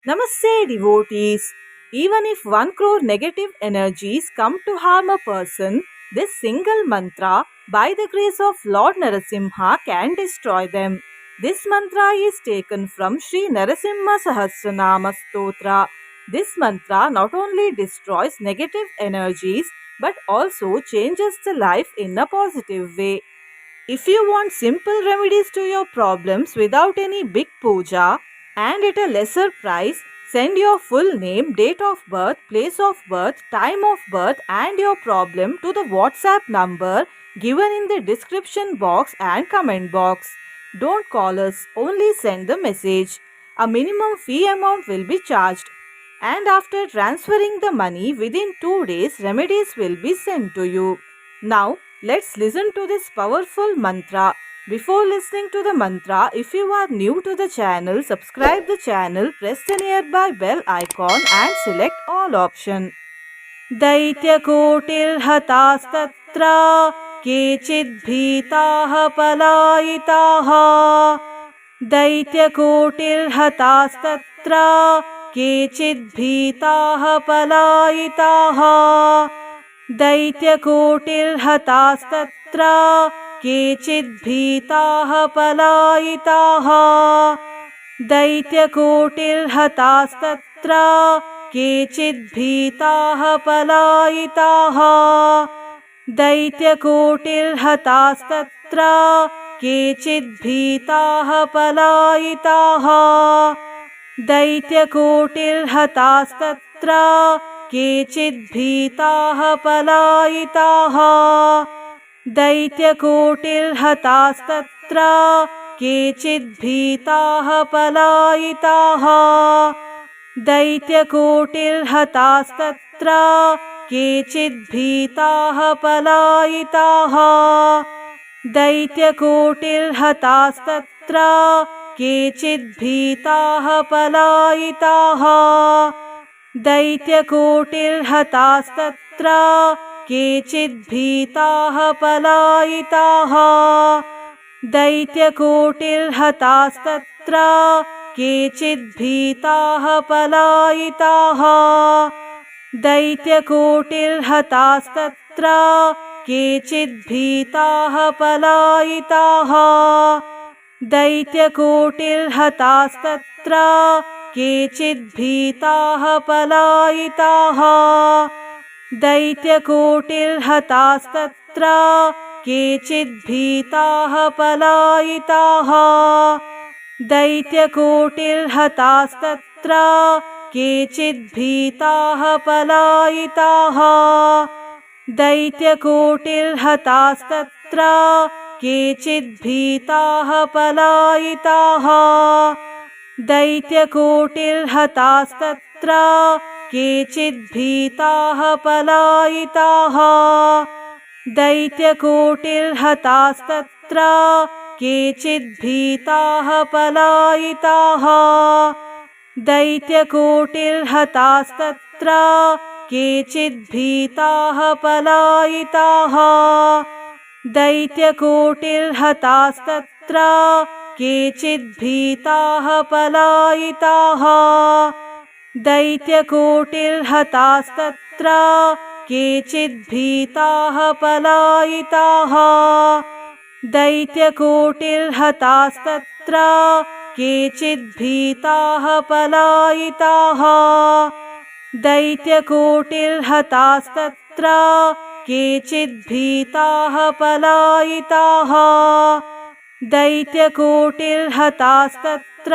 Namaste, devotees. Even if 1 crore negative energies come to harm a person, this single mantra, by the grace of Lord Narasimha, can destroy them. This mantra is taken from Sri Narasimha Sahasranama Stotra. This mantra not only destroys negative energies but also changes the life in a positive way. If you want simple remedies to your problems without any big puja and at a lesser price, send your full name, date of birth, place of birth, time of birth, and your problem to the WhatsApp number given in the description box and comment box. Don't call us, only send the message. A minimum fee amount will be charged. And after transferring the money within 2 days, remedies will be sent to you. Now, let's listen to this powerful mantra. Before listening to the mantra, if you are new to the channel, subscribe the channel, press the nearby bell icon and select all option. दैत्यकोटिर्हतास्तत्र केचिद्भीताः पलायिताः दैत्यकोटिर्हतास्तत्र केचिद्भीताः पलायिताः दैत्यकोटिर्हतास्तत्र केचिद्भीताः पलायिताः दैत्यकोटिर्हतास्तत्र केचिद्भीताः पलायिताः दैत्यकोटिर्हतास्तत्र केचिद्भीताः पलायिताः दैत्यकोटिर्हतास्तत्र केचिद्भीताः पलायिताः दैत्यकोटिर्हतास्तत्र केचिद्भीताः पलायिताः दैत्यकोटिर्हतास्तत्र केचिद्भीताः पलायिताः दैत्यकोटिर्हतास्तत्र केचिद्भीताः पलायिताः दैत्यकोटिर्हतास्तत्र केचिद्भीताः पलायिताः दैत्यकोटिर्हतास्तत्र केचिद्भीताः पलायिताः दैत्यकोटिर्हतास्तत्र केचिद्भीताः पलायिताः दैत्यकोटिर्हतास्तत्र केचिद्भीताः पलायिताः दैत्यकोटिर्हतास्तत्र केचिद्भीताः पलायिताः दैत्यकोटिर्हतास्तत्र केचिद्भीताः पलायिताः दैत्यकोटिर्हतास्तत्र केचिद्भीताः पलायिताः दैत्यकोटिर्हतास्तत्र केचिद्भीताः पलायिताः दैत्यकोटिर्हतास्तत्र केचिद्भीताः पलायिताः दैत्यकोटिर्हतास्तत्र केचिद्भीताः पलायिताः दैत्यकोटिर्हतास्तत्र केचिद्भीताः पलायिताः दैत्यकोटिर्हतास्तत्र केचिद्भीताः पलायिताः दैत्यकोटिर्हतास्तत्र केचिद्भीताः पलायिताः दैत्यकोटिर्हतास्तत्र केचिद्भीताः पलायिताः दैत्यकोटिर्हतास्तत्र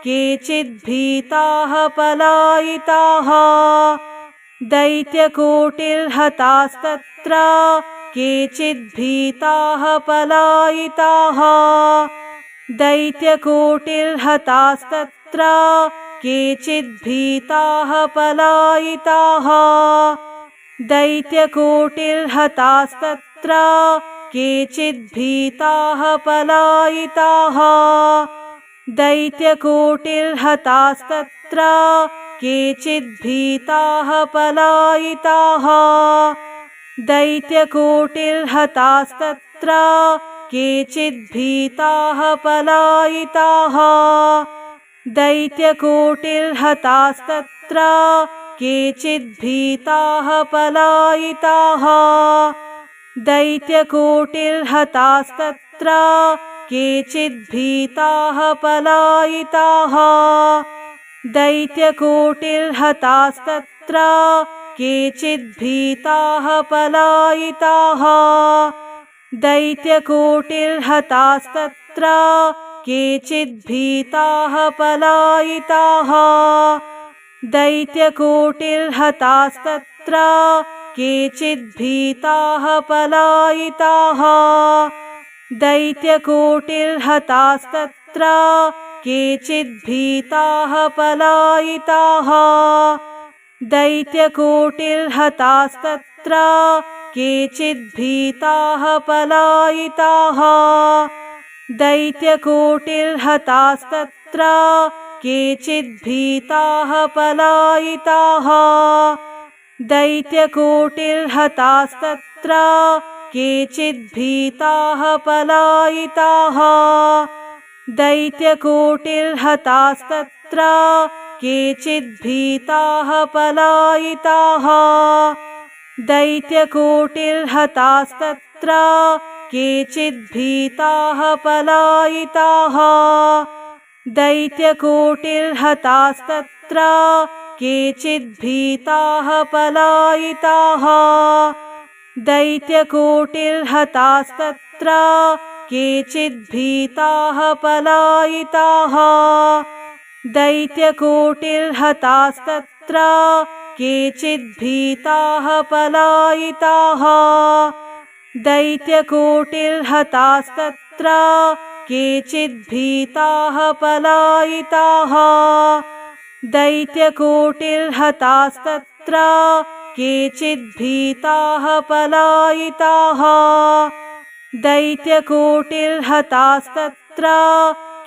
केचिद्भीताः पलायिताः दैत्यकोटिर्हतास्तत्र केचिद्भीताः पलायिताः दैत्यकोटिर्हतास्तत्र केचिद्भीताः पलायिताः दैत्यकोटिर्हतास्तत्र केचिद्भीताः पलायिताः दैत्यकोटिर्हतास्तत्र केचिद्भीताः पलायिताः दैत्यकोटिर्हतास्तत्र केचिद्भीताः पलायिताः दैत्यकोटिर्हतास्तत्र केचिद्भीताः पलायिताः दैत्यकोटिर्हतास्तत्र केचिद्भीताः पलायिताः दैत्यकोटिर्हतास्तत्र केचिद्भीताः पलायिताः दैत्यकोटिर्हतास्तत्र केचिद्भीताः पलायिताः दैत्यकोटिर्हतास्तत्र केचिद्भीताः पलायिताः दैत्यकोटिर्हतास्तत्र केचिद्भीताः पलायिताः दैत्यकोटिर्हतास्तत्र केचिद्भीताः पलायिताः दैत्यकोटिर्हतास्तत्र केचिद्भीताः पलायिताः दैत्यकोटिर्हतास्तत्र केचिद्भीताः पलायिताः दैत्यकोटिर्हतास्तत्र केचिद्भीताः पलायिताः दैत्यकोटिर्हतास्तत्र केचिद्भीताः पलायिताः दैत्यकोटिर्हतास्तत्र केचिद्भीताः पलायिताः दैत्यकोटिर्हतास्तत्र केचिद्भीताः पलायिताः दैत्यकोटिर्हतास्तत्र केचिद्भीताः पलायिताः दैत्यकोटिर्हतास्तत्र केचिद्भीताः पलायिताः दैत्यकोटिर्हतास्तत्र केचिद्भीताः पलायिताः दैत्यकोटिर्हतास्तत्र केचिद्भीताः पलायिताः दैत्यकोटिर्हतास्तत्र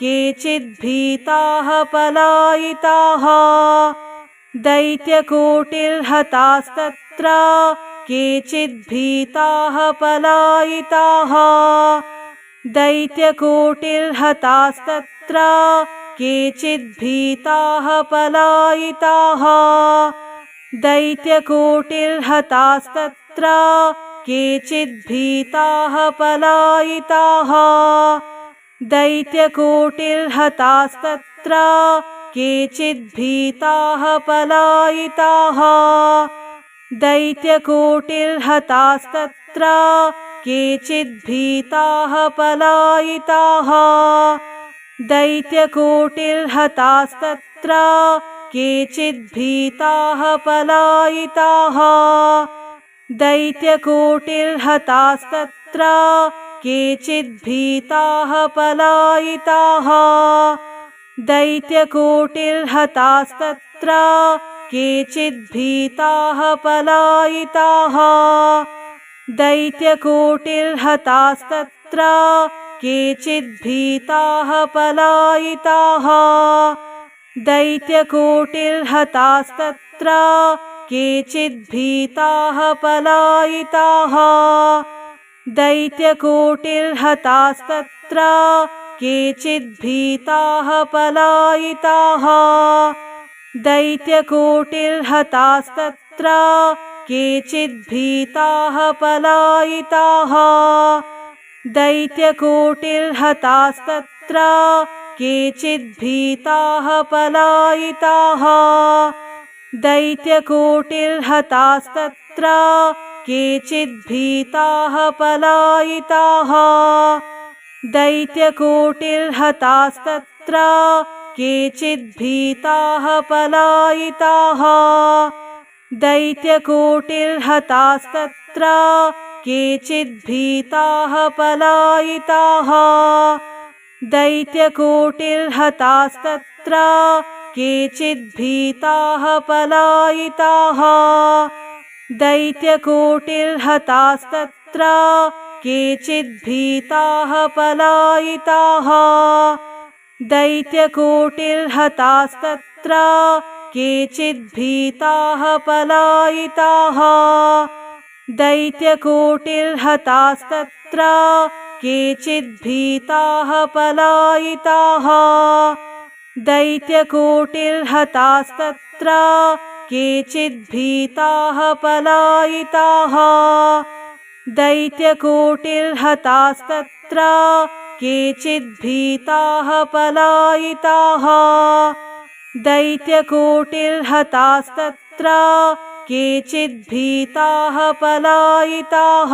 केचिद्भीताः पलायिताः दैत्यकोटिर्हतास्तत्र केचिद्भीताः पलायिताः दैत्यकोटिर्हतास्तत्र केचिद्भीताः पलायिताः दैत्यकोटिर्हतास्तत्र केचिद्भीताः पलायिताः दैत्यकोटिर्हतास्तत्र केचिद्भीताः पलायिताः दैत्यकोटिर्हतास्तत्र केचिद्भीताः पलायिताः दैत्यकोटिर्हतास्तत्र केचिद्भीताः पलायिताः दैत्यकोटिर्हतास्तत्र केचिद्भीताः पलायिताः दैत्यकोटिर्हतास्तत्र केचिद्भीताः पलायिताः दैत्यकोटिर्हतास्तत्र केचिद्भीताः पलायिताः दैत्यकोटिर्हतास्तत्र केचिद्भीताः पलायिताः दैत्यकोटिर्हतास्तत्र केचिद्भीताः पलायिताः दैत्यकोटिर्हतास्तत्र केचिद्भीताः पलायिताः दैत्यकोटिर्हतास्तत्र केचिद्भीताः पलायिताः दैत्यकोटिर्हतास्तत्र केचिद्भीताः पलायिताः दैत्यकोटिर्हतास्तत्र केचिद्भीताः पलायिताः दैत्यकोटिर्हतास्तत्र केचिद्भीताः पलायिताः दैत्यकोटिर्हतास्तत्र केचिद्भीताः पलायिताः दैत्यकोटिर्हतास्तत्र केचिद्भीताः पलायिताः दैत्यकोटिर्हतास्तत्र केचिद्भीताः पलायिताः दैत्यकोटिर्हतास्तत्र केचिद्भीताः पलायिताः दैत्यकोटिर्हतास्तत्र केचिद्भीताः पलायिताः दैत्यकोटिर्हतास्तत्र केचिद्भीताः पलायिताः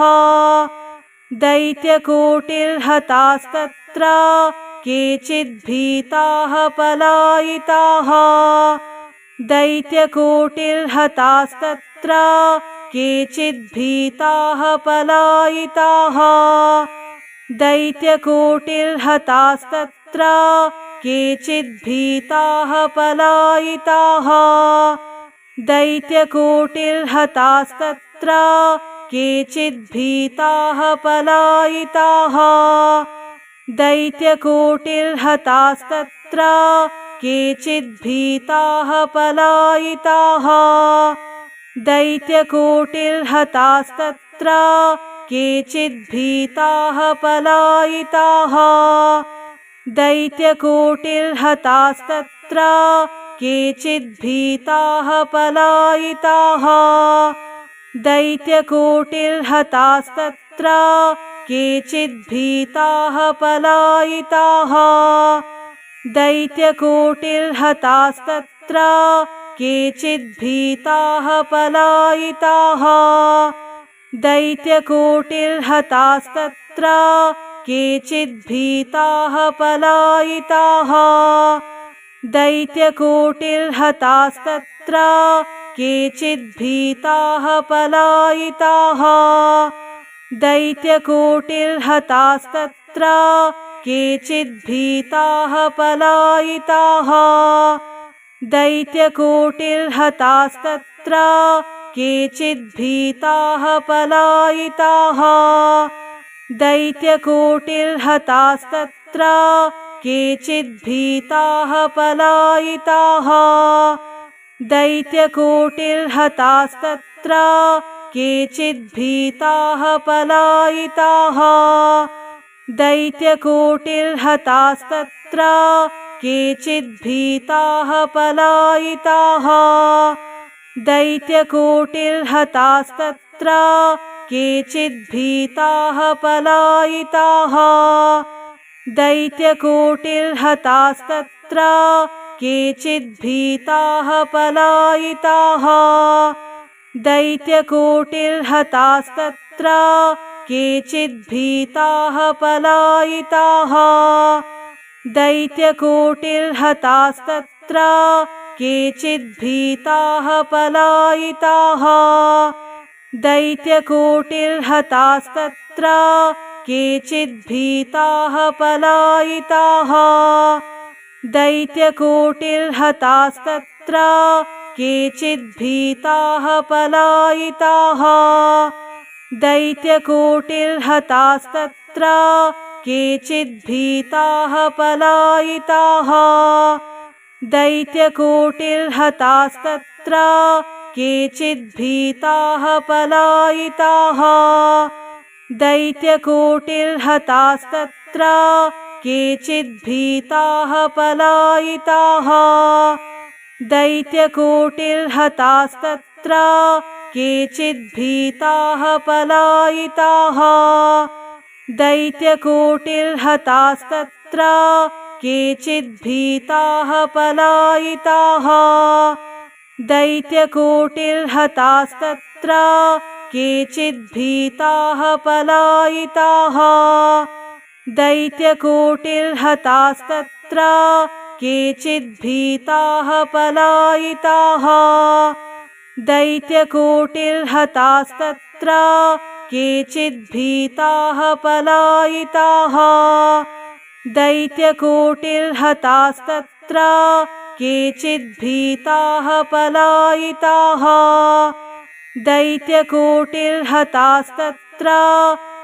दैत्यकोटिर्हतास्तत्र केचिद्भीताः पलायिताः दैत्यकोटिर्हतास्तत्र केचिद्भीताः पलायिताः दैत्यकोटिर्हतास्तत्र केचिद्भीताः पलायिताः दैत्यकोटिर्हतास्तत्र केचिद्भीताः पलायिताः दैत्यकोटिर्हतास्तत्र केचिद्भीताः पलायिताः दैत्यकोटिर्हतास्तत्र केचिद्भीताः पलायिताः दैत्यकोटिर्हतास्तत्र केचिद्भीताः पलायिताः दैत्यकोटिर्हतास्तत्र केचिद्भीताः पलायिताः दैत्यकोटिर्हतास्तत्र केचिद्भीताः पलायिताः दैत्यकोटिर्हतास्तत्र केचिद्भीताः पलायिताः दैत्यकोटिर्हतास्तत्र केचिद्भीताः पलायिताः दैत्यकोटिर्हतास्तत्र केचिद्भीताः पलायिताः दैत्यकोटिर्हतास्तत्र केचिद्भीताः पलायिताः दैत्यकोटिर्हतास्तत्र केचिद्भीताः पलायिताः दैत्यकोटिर्हतास्तत्र केचिद्भीताः पलायिताः दैत्यकोटिर्हतास्तत्र केचिद्भीताः पलायिताः दैत्यकोटिर्हतास्तत्र केचिद्भीताः पलायिताः दैत्यकोटिर्हतास्तत्र केचिद्भीताः पलायिताः दैत्यकोटिर्हतास्तत्र केचिद्भीताः पलायिताः दैत्यकोटिर्हतास्तत्र केचिद्भीताः पलायिताः दैत्यकोटिर्हतास्तत्र केचिद्भीताः पलायिताः दैत्यकोटिर्हतास्तत्र केचिद्भीताः पलायिताः दैत्यकोटिर्हतास्तत्र केचिद्भीताः पलायिताः दैत्यकोटिर्हतास्तत्र केचिद्भीताः पलायिताः दैत्यकोटिर्हतास्तत्र केचिद्भीताः पलायिताः दैत्यकोटिर्हतास्तत्र केचिद्भीताः पलायिताः दैत्यकोटिर्हतास्तत्र केचिद्भीताः पलायिताः दैत्यकोटिर्हतास्तत्र केचिद्भीताः पलायिताः दैत्यकोटिर्हतास्तत्र केचिद्भीताः पलायिताः दैत्यकोटिर्हतास्तत्र केचिद्भीताः पलायिताः दैत्यकोटिर्हतास्तत्र केचिद्भीताः पलायिताः दैत्यकोटिर्हतास्तत्र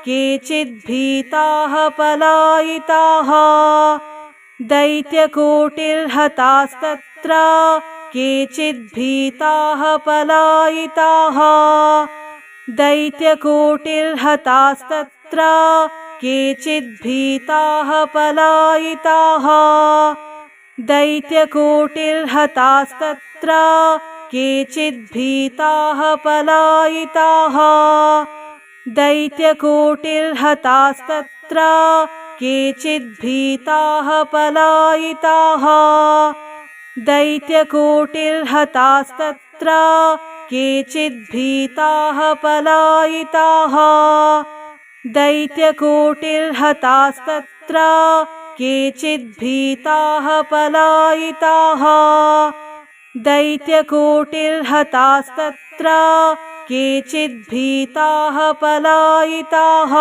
केचिद्भीताः पलायिताः दैत्यकोटिर्हतास्तत्र केचिद्भीताः पलायिताः दैत्यकोटिर्हतास्तत्र केचिद्भीताः पलायिताः दैत्यकोटिर्हतास्तत्र केचिद्भीताः पलायिताः। दैत्यकोटिर्हतास्तत्र केचिद्भीताः पलायिताः। दैत्यकोटिर्हतास्तत्र केचिद्भीताः पलायिताः। दैत्यकोटिर्हतास्तत्र केचिद्भीताः पलायिताः। दैत्यकोटिर्हतास्तत्र केचिद्भीताः पलायिताः।